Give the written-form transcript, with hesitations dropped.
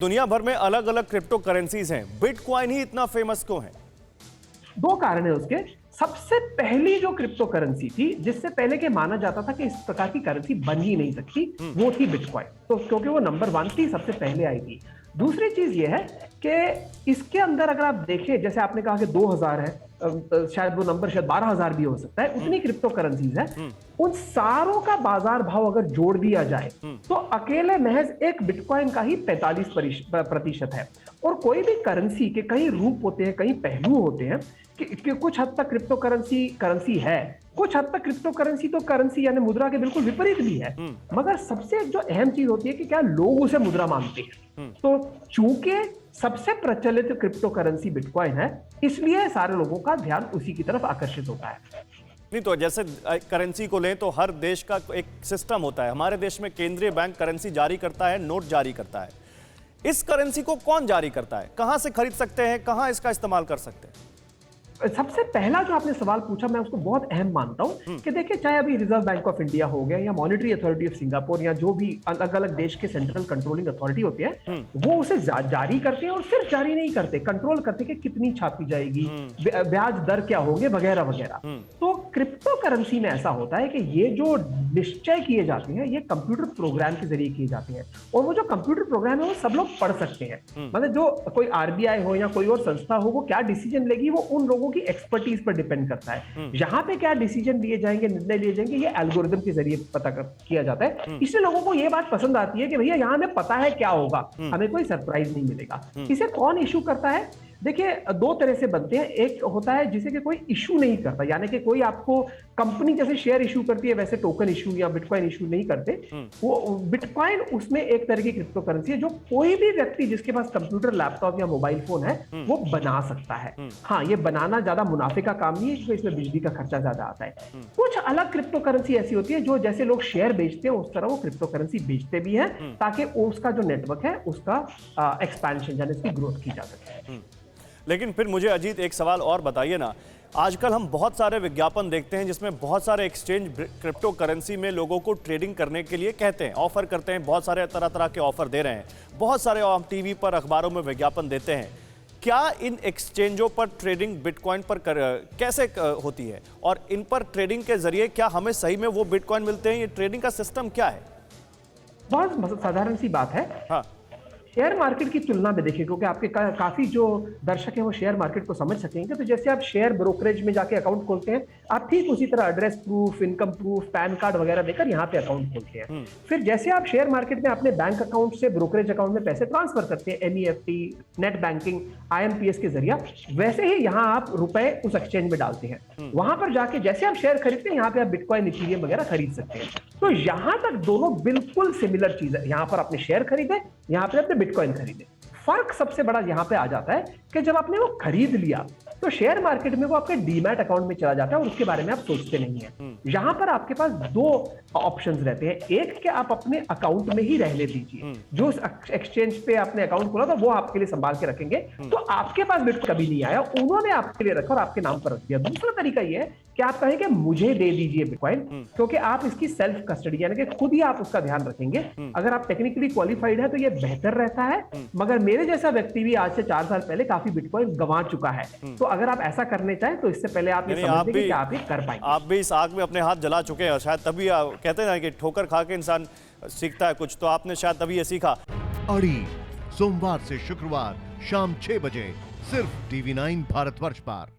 दुनिया भर में अलग अलग क्रिप्टो करेंसीज हैं, बिटकॉइन ही इतना फेमस क्यों है? दो कारण है उसके। सबसे पहली जो क्रिप्टो करेंसी थी, जिससे पहले के माना जाता था कि इस प्रकार की करेंसी बन ही नहीं सकती, वो थी बिटकॉइन। तो क्योंकि वो नंबर 1 थी, सबसे पहले आई थी। दूसरी चीज ये है कि इसके अंदर अगर आप देखें, जैसे आपने कहा कि 2000 है, शायद वो नंबर शायद 12000 भी हो सकता है, उतनी क्रिप्टो करेंसीज है। उन सारों का बाजार भाव अगर जोड़ दिया जाए तो अकेले महज एक बिटकॉइन का ही 45% है। और कोई भी करेंसी के कई रूप होते हैं, कई पहलू होते हैं कि कुछ हद तक क्रिप्टो करेंसी है, कुछ हद तक क्रिप्टो करेंसी तो करेंसी यानी मुद्रा के बिल्कुल विपरीत भी है। मगर सबसे जो अहम चीज होती है कि क्या लोग उसे मुद्रा मानते हैं। तो चूंकि सबसे प्रचलित क्रिप्टो करेंसी बिटकॉइन है, इसलिए सारे लोगों का ध्यान उसी की तरफ आकर्षित होता है। नहीं तो जैसे करेंसी को लें तो हर देश का एक सिस्टम होता है। हमारे देश में केंद्रीय बैंक करेंसी जारी करता है, नोट जारी करता है। इस करेंसी को कौन जारी करता है? कहां से खरीद सकते हैं, कहां इसका इस्तेमाल कर सकते हैं? सबसे पहला जो आपने सवाल पूछा, मैं उसको बहुत अहम मानता हूं कि देखिए, चाहे अभी रिजर्व बैंक ऑफ इंडिया हो गया या मॉनेटरी अथॉरिटी ऑफ सिंगापुर या जो भी अलग अलग देश के सेंट्रल कंट्रोलिंग अथॉरिटी होती है, वो उसे जारी करते हैं। और सिर्फ जारी नहीं करते, कंट्रोल करते कि कितनी छापी जाएगी, ब्याज दर क्या होंगे, वगैरह वगैरह। तो क्रिप्टो करेंसी में ऐसा होता है कि ये जो निश्चय किए जाते हैं, ये कंप्यूटर प्रोग्राम के जरिए किए जाते हैं। और वो जो कंप्यूटर प्रोग्राम है, वो सब लोग पढ़ सकते हैं। मतलब जो कोई आरबीआई हो या कोई और संस्था हो, वो क्या डिसीजन लेगी, वो उन लोगों की एक्सपर्टीज पर डिपेंड करता है। यहां पे क्या डिसीजन लिए जाएंगे, निर्णय लिए जाएंगे, ये एल्गोरिथम के जरिए पता किया जाता है। इसलिए लोगों को ये बात पसंद आती है कि भैया यहां हमें पता है क्या होगा, हमें कोई सरप्राइज नहीं मिलेगा। इसे कौन इशू करता है? देखिए, दो तरह से बनते हैं। एक होता है जिसे कि कोई इशू नहीं करता, यानी कि कोई आपको कंपनी जैसे शेयर इशू करती है, वैसे टोकन इशू या बिटकॉइन इशू नहीं करते। वो बिटकॉइन उसमें एक तरह की क्रिप्टो करेंसी है जो कोई भी व्यक्ति जिसके पास कंप्यूटर, लैपटॉप या मोबाइल फोन है, वो बना सकता है। हाँ, ये बनाना ज्यादा मुनाफे का काम नहीं है, क्योंकि इसमें बिजली का खर्चा ज्यादा आता है। कुछ अलग क्रिप्टो करेंसी ऐसी होती है जो जैसे लोग शेयर बेचते हैं, उस तरह वो क्रिप्टो करेंसी बेचते भी है, ताकि उसका जो नेटवर्क है उसका एक्सपेंशन यानी उसकी ग्रोथ की जा सके। लेकिन फिर मुझे अजीत एक सवाल और बताइए ना, आजकल हम बहुत सारे विज्ञापन देखते हैं जिसमें बहुत सारे एक्सचेंज क्रिप्टो करेंसी में लोगों को ट्रेडिंग करने के लिए कहते हैं, ऑफर करते हैं, बहुत सारे तरह तरह के ऑफर दे रहे हैं, बहुत सारे टीवी पर, अखबारों में विज्ञापन देते हैं। क्या इन एक्सचेंजों पर ट्रेडिंग बिटकॉइन पर कैसे होती है, और इन पर ट्रेडिंग के जरिए क्या हमें सही में वो बिटकॉइन मिलते हैं? ये ट्रेडिंग का सिस्टम क्या है? बहुत साधारण सी बात है। हाँ, शेयर मार्केट की तुलना में देखिए, क्योंकि आपके काफी जो दर्शक हैं वो शेयर मार्केट को समझ सकेंगे। तो जैसे आप शेयर ब्रोकरेज में जाके अकाउंट खोलते हैं, आप ठीक उसी तरह address proof, income proof, pan card वगैरह देकर यहाँ पे अकाउंट खोलते हैं। फिर जैसे आप शेयर मार्केट में अपने बैंक अकाउंट से ब्रोकरेज अकाउंट में पैसे ट्रांसफर करते हैं, एनईएफटी, नेट बैंकिंग, आईएमपीएस के जरिए, वैसे ही यहाँ आप रुपए उस एक्सचेंज में डालते हैं। वहां पर जाके जैसे आप शेयर खरीदते हैं, यहाँ पे आप बिटकॉइन, इथेरियम वगैरह खरीद सकते हैं। तो यहां तक दोनों बिल्कुल सिमिलर चीज है। यहां पर आपने शेयर खरीदे, यहां पे आपने बिटकॉइन खरीदे। फर्क सबसे बड़ा यहां पे आ जाता है कि जब आपने वो खरीद लिया, तो शेयर मार्केट में वो आपके डीमैट अकाउंट में चला जाता है और उसके बारे में आप सोचते नहीं है। यहां पर आपके पास दो ऑप्शंस रहते हैं। एक कि आप अपने अकाउंट में ही रहने दीजिए, जो एक्सचेंज पे आपने अकाउंट खोला था वो आपके लिए संभाल के रखेंगे, तो आपके पास बिटकॉइन कभी नहीं आया, उन्होंने आपके लिए रखा और आपके नाम पर रख दिया। दूसरा तरीका यह है कि आप कहेंगे मुझे दे दीजिए बिटकॉइन, क्योंकि आप इसकी सेल्फ कस्टडी यानी कि खुद ही आप उसका ध्यान रखेंगे। अगर आप टेक्निकली क्वालिफाइड है तो यह बेहतर रहता है। मगर मेरे जैसा व्यक्ति भी आज से 4 साल पहले काफी बिटकॉइन गंवा चुका है। तो अगर आप ऐसा करने चाहें तो इससे पहले आप ये समझ लें कि आप ये कर पाएंगे। आप भी इस आग में अपने हाथ जला चुके हैं, शायद तभी कहते हैं ना कि ठोकर खा के इंसान सीखता है कुछ, तो आपने शायद तभी ये सीखा। अड़ी सोमवार से शुक्रवार शाम 6 बजे सिर्फ TV9 भारतवर्ष पर।